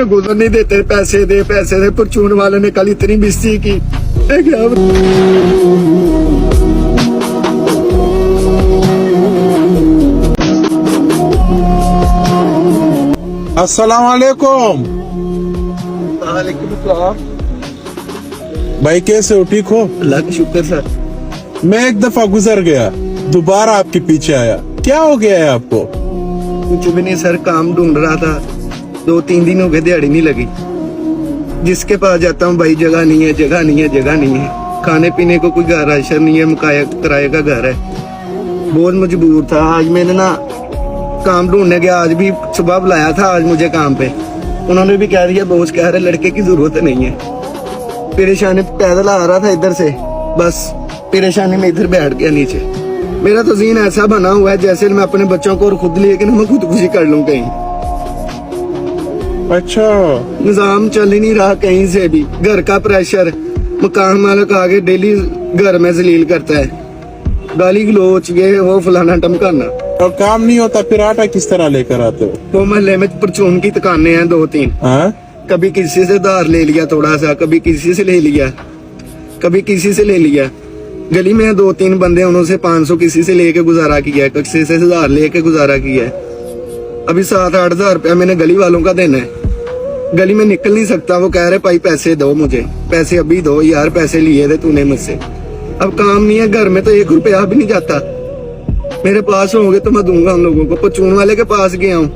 गुजर नहीं देते, पैसे दे परचून वाले ने कल इतनी बिस्ती की। अस्सलाम वालेकुम। वालेकुम सलाम। भाई कैसे हो, ठीक हो? अल्लाह का शुक्र सर। मैं एक दफा गुजर गया, दोबारा आपके पीछे आया, क्या हो गया है आपको? कुछ भी नहीं सर, काम ढूंढ रहा था, 2-3 दिन हो गए, दिहाड़ी नहीं लगी। जिसके पास जाता हूँ भाई जगह नहीं है, जगह नहीं है, जगह नहीं है। खाने पीने को कोई घर राशन नहीं है, मुकाया किराए का घर है। बहुत मजबूर था। आज मैंने ना काम ढूंढने गया, आज भी सुबह बुलाया था आज मुझे काम पे। उन्होंने भी कह दिया, बॉस कह रहे लड़के की जरूरत नहीं है। परेशानी पैदल आ रहा था इधर से, बस परेशानी में इधर बैठ गया नीचे। मेरा तो जीन ऐसा बना हुआ है जैसे मैं अपने बच्चों को और खुद लिए कि मैं खुदकुशी कर लूं कहीं। अच्छा, निजाम चल ही नहीं रहा कहीं से भी। घर का प्रेशर, मकान मालिक आगे डेली घर में जलील करता है, गाली गलोच, ये वो फलाना टमकाना। और काम नहीं होता फिर आटा किस तरह लेकर आते हो? वो मोहल्ले में परचून की दुकानें हैं 2-3। हाँ? कभी किसी से उधार ले लिया थोड़ा सा, कभी किसी से ले लिया, कभी किसी से ले लिया। गली में 2-3 बंदे, उन्होंने 500 किसी से लेके गुजारा किया है, किसी से 1000 लेके गुजारा किया है। अभी 7-8 हजार रुपया मैंने गली वालों का देना है। गली में निकल नहीं सकता। वो कह रहे भाई पैसे दो, मुझे पैसे अभी दो यार, पैसे लिए थे तूने मुझसे। अब काम नहीं है घर में, तो 1 रुपया भी नहीं जाता। मेरे पास होंगे तो मैं दूंगा उन लोगों को। परचून वाले के पास गया हूँ,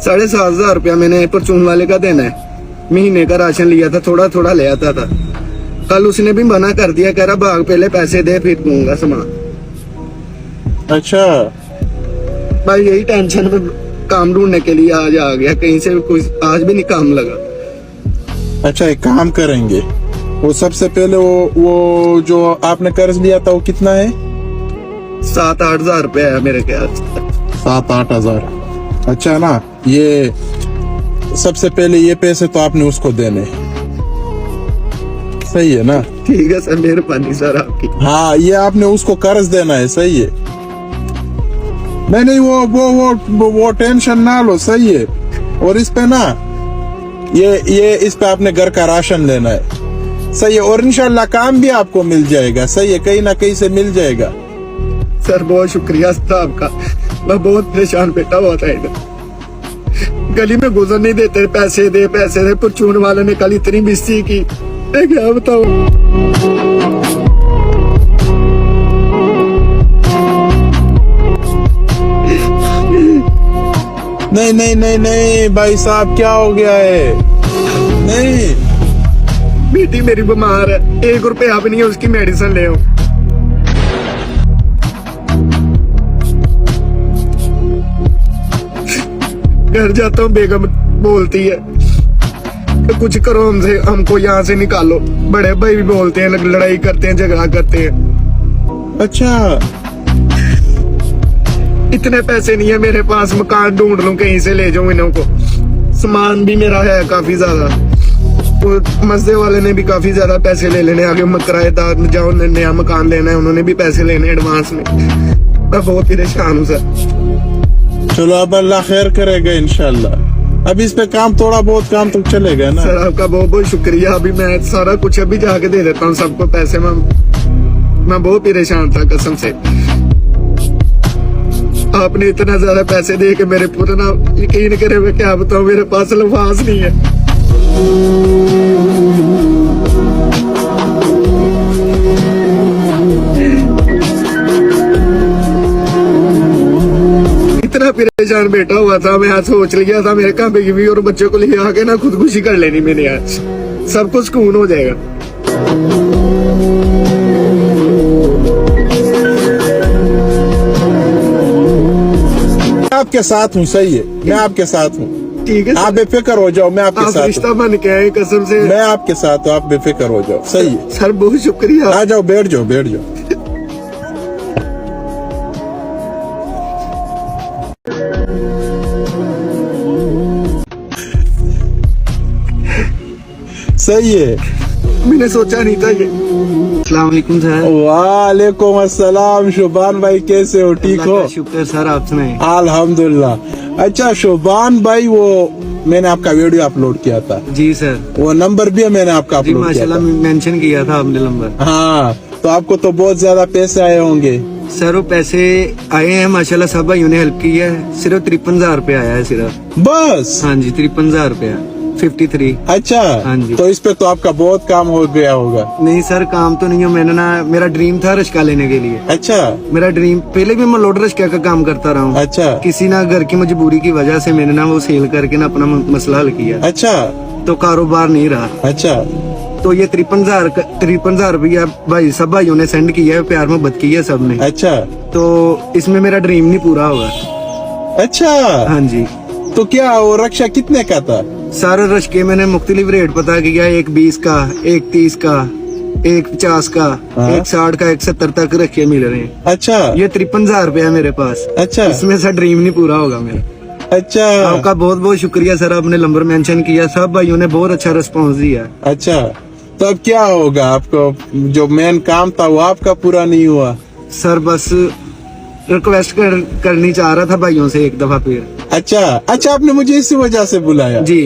7,500 रुपया मैंने परचून वाले का देना है। महीने का राशन लिया था, थोड़ा थोड़ा ले आता था। कल उसने भी मना कर दिया, कह रहा भाग पहले पैसे दे फिर दूंगा सामान। अच्छा भाई यही टेंशन में काम ढूंढने के लिए आज आ गया, कहीं से कोई आज भी नहीं काम लगा। अच्छा, एक काम करेंगे, वो सबसे पहले वो जो आपने कर्ज लिया था वो कितना है? 7-8 हजार रुपया है मेरे ख्याल से। 7-8 हजार। अच्छा ना, ये सबसे पहले ये पैसे तो आपने उसको देने, सही है ना? ठीक है सर, मेहरबानी सर आपकी। हाँ, ये आपने उसको कर्ज देना है, सही है? नहीं, वो टेंशन ना लो, सही है? और इस पे ना ये इस पे आपने घर का राशन लेना है, सही है? और इंशाल्लाह काम भी आपको मिल जाएगा, सही है? कहीं ना कहीं से मिल जाएगा। सर बहुत शुक्रिया साहब का। मैं बहुत परेशान बैठा हुआ था इधर, गली में गुजर नहीं देते, पैसे दे परचून वाले ने कल इतनी बिस्ती की, मैं क्या बताऊं। नहीं भाई साहब, क्या हो गया है? नहीं, बेटी मेरी बीमार है, 1 रुपया भी नहीं है, उसकी मेडिसिन ले आओ। घर जाता हूँ, बेगम बोलती है कि कुछ करो हमसे, हमको यहाँ से निकालो। बड़े भाई भी बोलते हैं, लड़ाई करते हैं, झगड़ा करते हैं। अच्छा, इतने पैसे नहीं है मेरे पास, मकान ढूंढ लूं कहीं से, ले जाऊं इन्हों को। सामान भी मेरा है काफी ज्यादा। तो मस्जिद वाले ने भी काफी ज्यादा पैसे ले लेने, आगे किराएदार जाओ नया मकान लेना है, उन्होंने भी पैसे लेने एडवांस में। मैं बहुत परेशान हूँ सर। चलो अब अल्लाह खैर करेगा इंशाल्लाह। अब इस पे काम, थोड़ा बहुत काम तो चलेगा ना? सर आपका बहुत बहुत शुक्रिया। अभी मैं सारा कुछ अभी जाके दे देता हूँ सबको पैसे। मैं बहुत परेशान था कसम से। आपने इतना ज्यादा पैसे दे के मेरे पूरा ना यकीन करे, मैं क्या बताऊं, मेरे पास अल्फाज नहीं है। इतना परेशान बैठा हुआ था, मैं आज सोच लिया था मेरे काम बीवी और बच्चों को ले आके ना खुदकुशी कर लेनी मैंने आज, सब कुछ सुकून हो जाएगा। आपके साथ हूँ, सही है? मैं आपके साथ हूँ। ठीक है, आप बेफिक्र हो जाओ, मैं आपके साथ रिश्ता हूँ। बन के आए कसम से। मैं आपके साथ हूँ, आप बेफिक्र हो जाओ, सही है? सर बहुत शुक्रिया। आ जाओ, बैठ जाओ। सही है, मैंने सोचा नहीं था ये अस्सलाम वालेकुम सर। वालेकुम अस्सलाम। शोभान भाई कैसे हो, ठीक अल्लाह हो? का शुक्र सर, आप सुनाएं। अल्हम्दुलिल्लाह। अच्छा शोभान भाई, वो मैंने आपका वीडियो अपलोड किया था, जी सर। वो नंबर भी मैंने आपका जी अपलोड किया माशाल्लाह था। मेंशन किया था आपने नंबर। हाँ, तो आपको तो बहुत ज्यादा पैसे आए होंगे। सर वो पैसे आए हैं माशाल्लाह, सब भाइयों ने हेल्प की है। सिर्फ 53,000 रुपया आया है सिर्फ। बस? हाँ जी 53,000 रुपया 53। अच्छा। हाँ जी। तो इस पे तो आपका बहुत काम हो गया होगा। नहीं सर काम तो नहीं हो, मैंने ना, मेरा ड्रीम था रिश्का लेने के लिए। अच्छा मेरा ड्रीम, पहले भी मैं लोड रिश्का का काम करता रहा हूँ। अच्छा किसी ना घर की मजबूरी की वजह से मैंने ना वो सेल करके ना अपना मसला हल किया, अच्छा तो कारोबार नहीं रहा। अच्छा। तो ये 53,000 रुपया भाई सब भाइयों ने सेंड किया है, प्यार मोहब्बत की है सबने। अच्छा तो इसमें मेरा ड्रीम नहीं पूरा होगा। अच्छा। हाँ जी तो क्या वो रक्षा कितने का था? सारे रश्के मैंने मुख्तलिफ रेट पता किया, एक 20 का, एक 30 का, एक 50 का, हाँ। एक 60 का, एक 70 तक रखे मिल रहे हैं। अच्छा ये 53,000 रुपया मेरे पास। अच्छा इसमें से ड्रीम नहीं पूरा होगा मेरा। अच्छा आपका बहुत बहुत शुक्रिया सर, आपने नंबर मेंशन किया, सब भाइयों ने बहुत अच्छा रिस्पॉन्स दिया। अच्छा। तो अब क्या होगा? आपको जो मेन काम था वो आपका पूरा नहीं हुआ? सर बस रिक्वेस्ट करनी चाह रहा था भाइयों से एक दफा फिर। अच्छा अच्छा, आपने मुझे इसी वजह से बुलाया? जी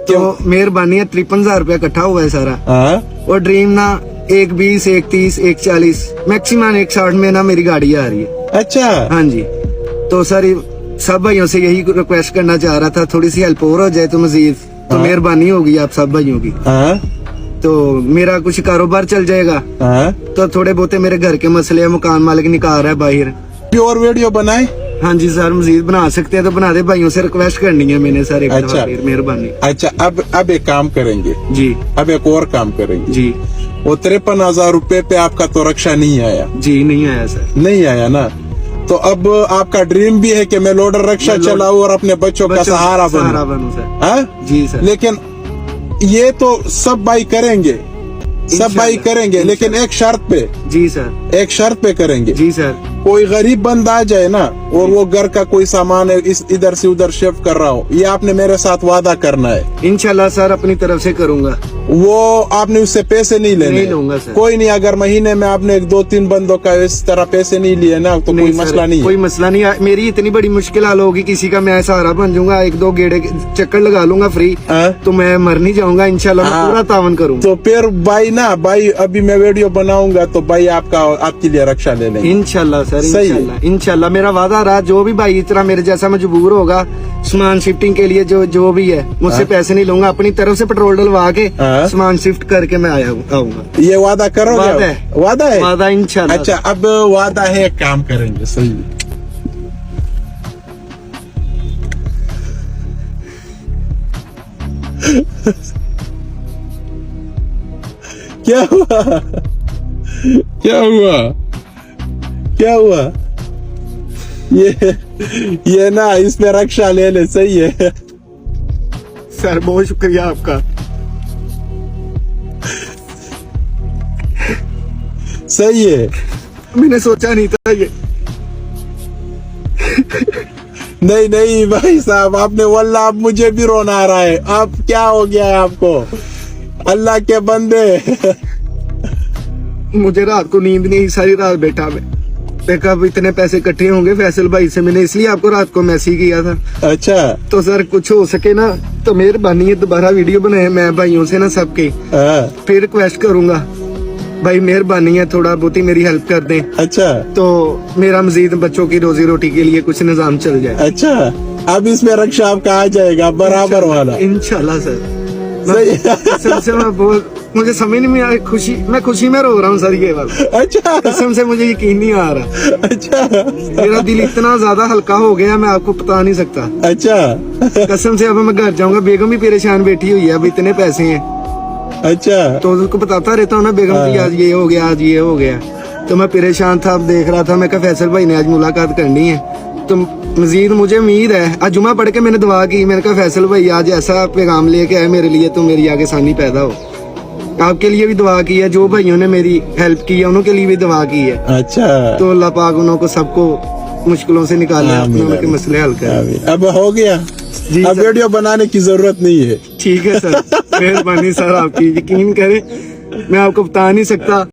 तो मेहरबानी है, 53,000 रुपया इकट्ठा हुआ है सारा। हाँ? और ड्रीम ना एक 20, एक 30, एक 40, मैक्सिमम एक 60 में ना मेरी गाड़ी आ रही है। अच्छा हाँ जी। तो सर सब भाइयों से यही रिक्वेस्ट करना चाह रहा था, थोड़ी सी हेल्प और हो जाए तो मजीद तो हाँ। मेहरबानी होगी आप सब भाइयों की। हाँ तो मेरा कुछ कारोबार चल जाएगा, हाँ। तो थोड़े बहुते मेरे घर के मसले, मकान मालिक निकाल रहा है बाहर। और वीडियो बनाए? हाँ जी सर, मजीद बना सकते हैं तो बना दे, भाइयों से रिक्वेस्ट करनी है मैंने सर एक दफा अच्छा। फिर, मेहरबानी। अच्छा अब एक काम करेंगे, जी अब एक और काम करेंगे। जी वो 53,000 रुपए पे आपका तो रक्षा नहीं आया? जी नहीं आया सर। नहीं आया ना? तो अब आपका ड्रीम भी है कि मैं लोडर रक्षा चलाऊं और अपने बच्चों का सहारा बनूं। सर। हाँ? जी सर। लेकिन ये तो सब भाई करेंगे, सब भाई इंशाल्लाह, करेंगे, लेकिन एक शर्त पे, जी सर। एक शर्त पे करेंगे। जी सर। कोई गरीब बंदा आ जाए ना और वो घर का कोई सामान है इस इधर से उधर शिफ्ट कर रहा हो, ये आपने मेरे साथ वादा करना है। इंशाल्लाह सर अपनी तरफ से करूंगा। वो आपने उससे पैसे नहीं लेने। नहीं लूंगा सर। कोई नहीं, अगर महीने में आपने 2-3 बंदों का इस तरह पैसे नहीं लिए ना तो कोई सर, मसला नहीं कोई है। मसला नहीं है। मेरी इतनी बड़ी मुश्किल हाल होगी, किसी का मैं सहारा बन जाऊंगा, एक दो गेड़े चक्कर लगा लूंगा फ्री, हाँ? तो मैं मर नहीं जाऊंगा इंशाल्लाह। मैं हाँ। पूरा तावन करूंगा। तो फिर भाई ना, भाई अभी मैं वीडियो बनाऊंगा तो भाई आपके लिए रक्षा ले लेंगे। इंशाल्लाह सर, सही है। इंशाल्लाह मेरा वादा रहा, जो भी भाई इतना मेरे जैसा मजबूर होगा सामान शिफ्टिंग के लिए, जो भी है मुझसे हाँ। पैसे नहीं लूंगा, अपनी तरफ से पेट्रोल डलवा के हाँ। सामान शिफ्ट करके मैं आऊंगा। ये वादा करोगे? वादा है। वादा है? वादा इंशाल्लाह। अच्छा अब वादा है, एक काम करेंगे। सही है। क्या हुआ? क्या हुआ? क्या हुआ? ये ना इसमें रक्षा ले ले। सही है। सर बहुत शुक्रिया आपका। सही है। मैंने सोचा नहीं था ये। नहीं नहीं भाई साहब, आपने वल्लाह अब मुझे भी रोना आ रहा है। अब क्या हो गया है आपको? अल्लाह के बंदे। मुझे रात को नींद नहीं, सारी रात बैठा मैं, देखा अब इतने पैसे इकट्ठे होंगे फैसल भाई से, मैंने इसलिए आपको रात को मैसेज किया था। अच्छा। तो सर कुछ हो सके ना तो मेहरबानी है, दोबारा वीडियो बनाए मैं भाइयों से ना सबके, हाँ। फिर रिक्वेस्ट करूंगा भाई, मेहरबानी है थोड़ा बहुत ही मेरी हेल्प कर दें, अच्छा तो मेरा मजीद बच्चों की रोजी रोटी के लिए कुछ निजाम चल जाए। अच्छा। अब इसमें रक्षा आपका आ जाएगा बराबर वाला। इंशाल्लाह सर। सही। कसम से मैं बहुत, मुझे समझ नहीं आ रही, खुशी, मैं खुशी में रो रहा हूँ सर ये वाला। अच्छा कसम से मुझे यकीन नहीं आ रहा। अच्छा मेरा दिल इतना ज्यादा हल्का हो गया, मैं आपको बता नहीं सकता। अच्छा कसम से अब मैं घर जाऊंगा, बेगम भी परेशान बैठी हुई है, अब इतने पैसे हैं, अच्छा। तो उसको बताता रहता हूँ ना बेगम की आज ये हो गया, आज ये हो गया, तो मैं परेशान था। अब देख रहा था, मैं कहा फैसल भाई ने आज मुलाकात करनी है, तो मजीद मुझे उम्मीद है, आज जुमा पढ़ के मैंने दुआ की, मैंने कहा फैसल भाई आज ऐसा पैगाम लेके आए मेरे लिए, तो मेरी आगे आसानी पैदा हो। आपके लिए भी दुआ की है, जो भाइयों ने मेरी हेल्प की है उनके लिए भी दुआ की है। अच्छा। तो अल्लाह पाक उनको सबको मुश्किलों से निकाले, अपने उनके मसले हल करे। अब हो गया जी अब सर। वीडियो बनाने की जरूरत नहीं है। ठीक है सर, मेहरबानी सर आपकी, यकीन करें मैं आपको बता नहीं सकता।